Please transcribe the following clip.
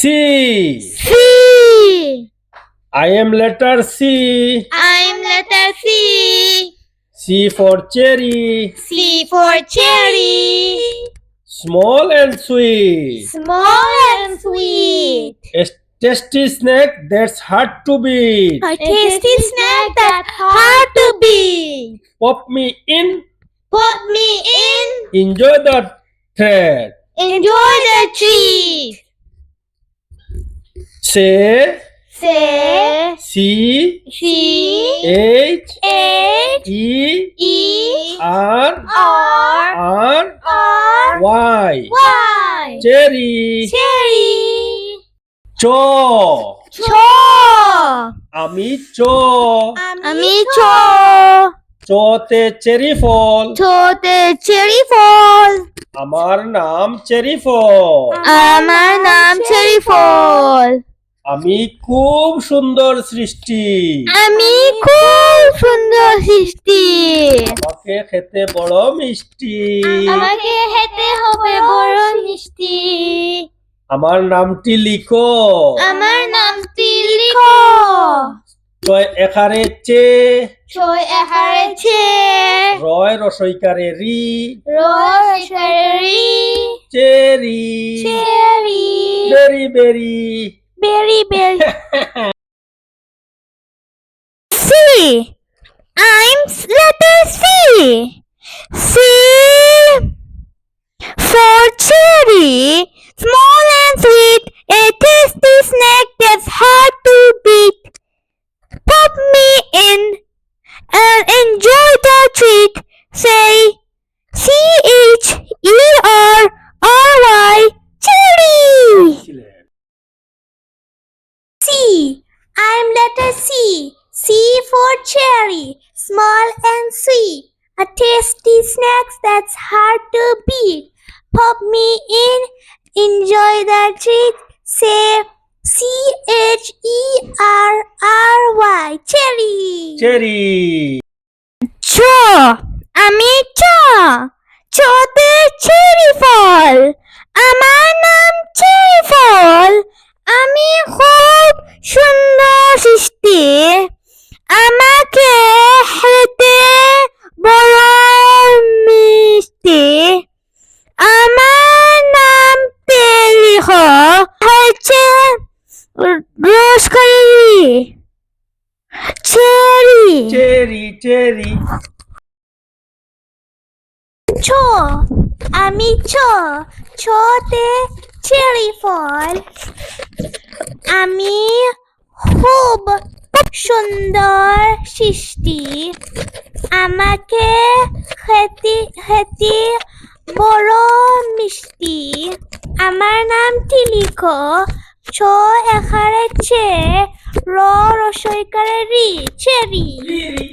C. I am letter C. I am letter C. C for cherry. C for cherry. Small and sweet. Small and sweet. A tasty snack that's hard to beat. A tasty snack that's hard to beat. Pop me in. Put me in. Enjoy the thread. Enjoy the treat. Say Say C C H H E E R R R R Y. Y. Cherry. Cherry. Cho. Cho. আমি চো। আমি cho. চোতে cherry ফল। ছোতে cherry ফল। আমার নাম cherry ফল। আমার নাম cherry ফল। আমি খুব সুন্দর সৃষ্টি। আমি খুব সুন্দর সৃষ্টি। আমাকে খেতে বড় মিষ্টি। আমাকে খেতে হবে বড় মিষ্টি। আমার নামটি লিখো। আমার নামটি লিখো। ছয় একারে চে। ছয় একারে চে। রয় রসইকারে রি। রসইকারে cherry. Cherry. Berry berry. Berry berry. C. I'm letter C. C for cherry. Small and sweet. A tasty snack that's hard to beat. Pop me in and enjoy the treat. Say CHERRY. Cherry. C. I'm letter C. C for cherry. Small and sweet. A tasty snack that's hard to beat. Pop me in. Enjoy the treat. Say CHERRY. Cherry. Cherry. Cho. আমি cho. choতে cherry ফল। আমার নাম cherry ফল। আমি খুব সুন্দর সৃষ্টি। আমাকে খেতে বড় মিষ্টি। আমার নাম লিখ হচ্ছে রসকারি চেরি। চেরি চেরি। ছো আমি ছোতে চেরি ফল। আমি খুব সুন্দর সৃষ্টি। আমাকে খেতে বড় মিষ্টি। আমার নামটি লিখো। ছ একারে চে। রসইকারে রি। চেরি। রি রি